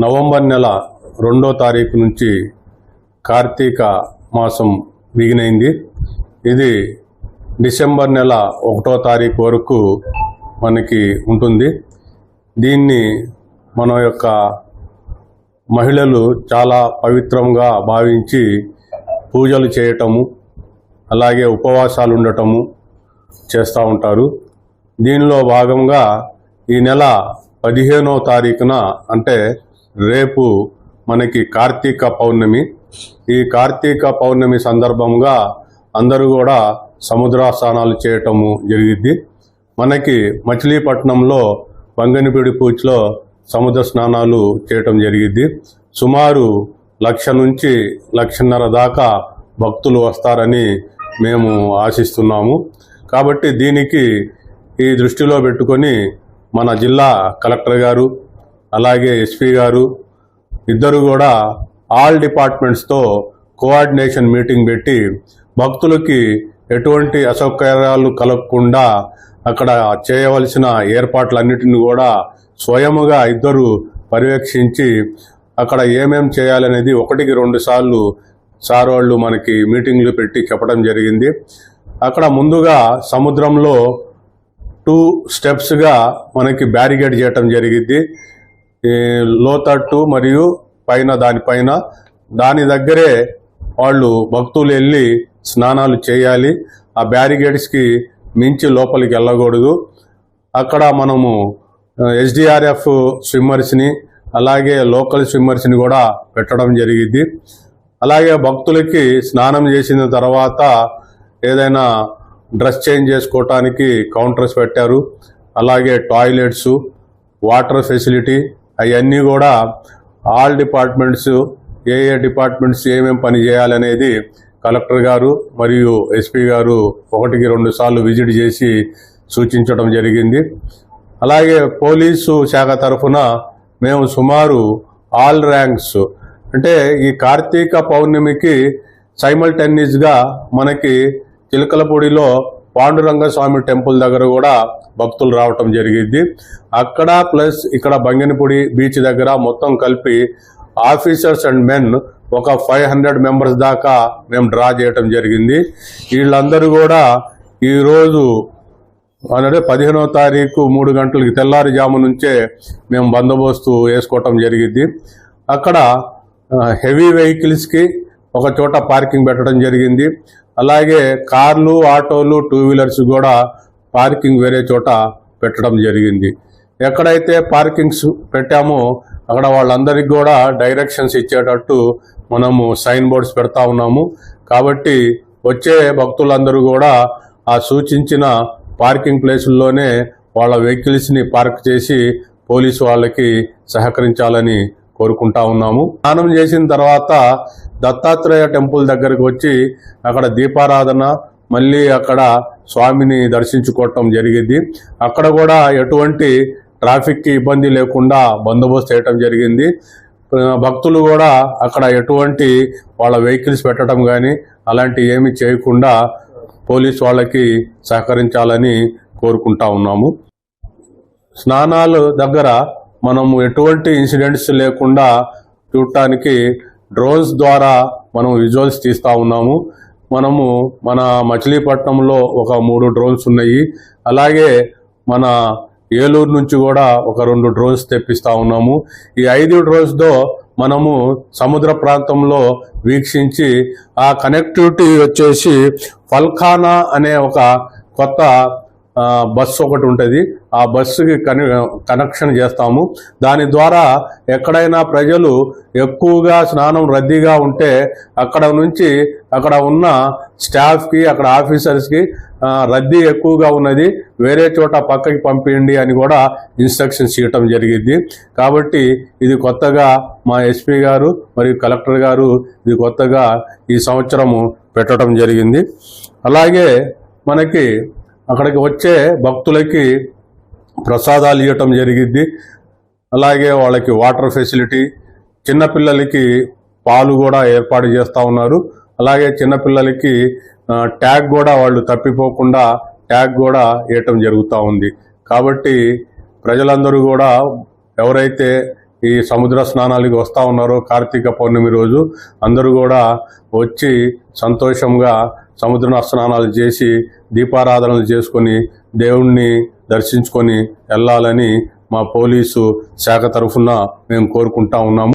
November నెల 2వ తారీఖు నుంచి కార్తీక మాసం బిగినైంది. ఇది డిసెంబర్ నెల 1వ తారీఖు వరకు మనకి ఉంటుంది. దీన్ని మన యొక్క మహిళలు చాలా పవిత్రంగా భావించి పూజలు చేయటము, అలాగే ఉపవాసాలు ఉండటము చేస్తూ ఉంటారు. దీనిలో భాగంగా ఈ నెల 15వ తారీఖున అంటే రేపు మనకి కార్తీక పౌర్ణమి. ఈ కార్తీక పౌర్ణమి సందర్భంగా అందరూ కూడా సముద్ర స్నానాలు చేయటము జరిగిద్ది. మనకి మచిలీపట్నంలో బంగనిపూడి పూచ్లో సముద్ర స్నానాలు చేయటం జరిగిద్ది. సుమారు 1,00,000 నుంచి 1,50,000 దాకా భక్తులు వస్తారని మేము ఆశిస్తున్నాము. కాబట్టి దీనికి ఈ దృష్టిలో పెట్టుకొని మన జిల్లా కలెక్టర్ గారు అలాగే ఎస్పీ గారు ఇద్దరు కూడా ఆల్ డిపార్ట్మెంట్స్తో కోఆర్డినేషన్ మీటింగ్ పెట్టి భక్తులకి ఎటువంటి అసౌకర్యాలు కలగకుండా అక్కడ చేయవలసిన ఏర్పాట్లన్నిటిని కూడా స్వయముగా ఇద్దరు పర్యవేక్షించి అక్కడ ఏమేం చేయాలనేది 1-2 సార్లు సార్ వాళ్ళు మనకి మీటింగ్లు పెట్టి చెప్పడం జరిగింది. అక్కడ ముందుగా సముద్రంలో 2 స్టెప్స్గా మనకి బ్యారికేడ్ చేయటం జరిగింది. లోతట్టు మరియు దానిపైన దాని దగ్గరే వాళ్ళు భక్తులు వెళ్ళి స్నానాలు చేయాలి. ఆ బ్యారికేడ్స్కి మించి లోపలికి వెళ్ళకూడదు. అక్కడ మనము ఎస్డిఆర్ఎఫ్ స్విమ్మర్స్ని అలాగే లోకల్ స్విమ్మర్స్ని కూడా పెట్టడం జరిగింది. అలాగే భక్తులకి స్నానం చేసిన తర్వాత ఏదైనా డ్రెస్ చేంజ్ చేసుకోవటానికి కౌంటర్స్ పెట్టారు. అలాగే టాయిలెట్స్, వాటర్ ఫెసిలిటీ అవన్నీ కూడా ఆల్ డిపార్ట్మెంట్స్ ఏ డిపార్ట్మెంట్స్ ఏమేమి పని చేయాలనేది కలెక్టర్ గారు మరియు ఎస్పీ గారు 1-2 సార్లు విజిట్ చేసి సూచించడం జరిగింది. అలాగే పోలీసు శాఖ తరఫున మేము సుమారు ఆల్ ర్యాంక్స్ అంటే ఈ కార్తీక పౌర్ణమికి సైమల్టేనియస్గా మనకి చిలకలపూడిలో పాండురంగ స్వామి టెంపుల్ దగ్గర కూడా భక్తులు రావటం జరిగింది. అక్కడ ప్లస్ ఇక్కడ బంగనిపూడి బీచ్ దగ్గర మొత్తం కలిపి ఆఫీసర్స్ అండ్ మెన్ ఒక 500 మెంబర్స్ దాకా మేము డ్రా చేయటం జరిగింది. వీళ్ళందరూ కూడా ఈరోజు అంటే 15వ తారీఖు 3 గంటలకి తెల్లారుజాము నుంచే మేము బందోబస్తు వేసుకోవటం జరిగింది. అక్కడ హెవీ వెహికల్స్కి ఒక చోట పార్కింగ్ పెట్టడం జరిగింది. అలాగే కార్లు, ఆటోలు, 2 వీలర్స్ కూడా పార్కింగ్ వేరే చోట పెట్టడం జరిగింది. ఎక్కడైతే పార్కింగ్స్ పెట్టామో అక్కడ వాళ్ళందరికీ కూడా డైరెక్షన్స్ ఇచ్చేటట్టు మనము సైన్ బోర్డ్స్ పెడతా ఉన్నాము. కాబట్టి వచ్చే భక్తులందరూ కూడా ఆ సూచించిన పార్కింగ్ ప్లేసుల్లోనే వాళ్ళ వెహికల్స్ని పార్క్ చేసి పోలీసు వాళ్ళకి సహకరించాలని కోరుకుంటా ఉన్నాము. స్నానం చేసిన తర్వాత దత్తాత్రేయ టెంపుల్ దగ్గరకు వచ్చి అక్కడ దీపారాధన మళ్ళీ అక్కడ స్వామిని దర్శించుకోవటం జరిగింది. అక్కడ కూడా ఎటువంటి ట్రాఫిక్కి ఇబ్బంది లేకుండా బందోబస్తు చేయటం జరిగింది. భక్తులు కూడా అక్కడ ఎటువంటి వాళ్ళ వెహికల్స్ పెట్టడం కానీ అలాంటి ఏమి చేయకుండా పోలీస్ వాళ్ళకి సహకరించాలని కోరుకుంటా ఉన్నాము. స్నానాలు దగ్గర మనము ఎటువంటి ఇన్సిడెంట్స్ లేకుండా చూడటానికి డ్రోన్స్ ద్వారా మనం విజువల్స్ తీస్తూ ఉన్నాము. మనము మన మచిలీపట్నంలో ఒక 3 డ్రోన్స్ ఉన్నాయి. అలాగే మన ఏలూరు నుంచి కూడా ఒక 2 డ్రోన్స్ తెప్పిస్తూ ఉన్నాము. ఈ 5 డ్రోన్స్తో మనము సముద్ర ప్రాంతంలో వీక్షించి ఆ కనెక్టివిటీ వచ్చేసి ఫల్కానా అనే ఒక కొత్త బస్సు ఒకటి ఉంటుంది. ఆ బస్సుకి కనెక్షన్ చేస్తాము. దాని ద్వారా ఎక్కడైనా ప్రజలు ఎక్కువగా స్నానం రద్దీగా ఉంటే అక్కడ నుంచి అక్కడ ఉన్న స్టాఫ్కి అక్కడ ఆఫీసర్స్కి రద్దీ ఎక్కువగా ఉన్నది వేరే చోట పక్కకి పంపించండి అని కూడా ఇన్స్ట్రక్షన్స్ ఇవ్వటం జరిగింది. కాబట్టి ఇది కొత్తగా మా ఎస్పీ గారు మరియు కలెక్టర్ గారు ఇది కొత్తగా ఈ సంవత్సరము పెట్టడం జరిగింది. అలాగే మనకి అక్కడికి వచ్చే భక్తులకి ప్రసాదాలు ఇవ్వటం జరిగింది. అలాగే వాళ్ళకి వాటర్ ఫెసిలిటీ, చిన్నపిల్లలకి పాలు కూడా ఏర్పాటు చేస్తూ ఉన్నారు. అలాగే చిన్నపిల్లలకి ట్యాగ్ కూడా వాళ్ళు తప్పిపోకుండా ట్యాగ్ కూడా వేయటం జరుగుతూ ఉంది. కాబట్టి ప్రజలందరూ కూడా ఎవరైతే ఈ సముద్ర స్నానాలకి వస్తూ ఉన్నారో కార్తీక పౌర్ణమి రోజు అందరూ కూడా వచ్చి సంతోషంగా సముద్ర స్నానాలు చేసి దీపారాధనలు చేసుకొని దేవుణ్ణి దర్శించుకొని వెళ్ళాలని మా పోలీసు శాఖ తరఫున మేము కోరుకుంటా ఉన్నాము.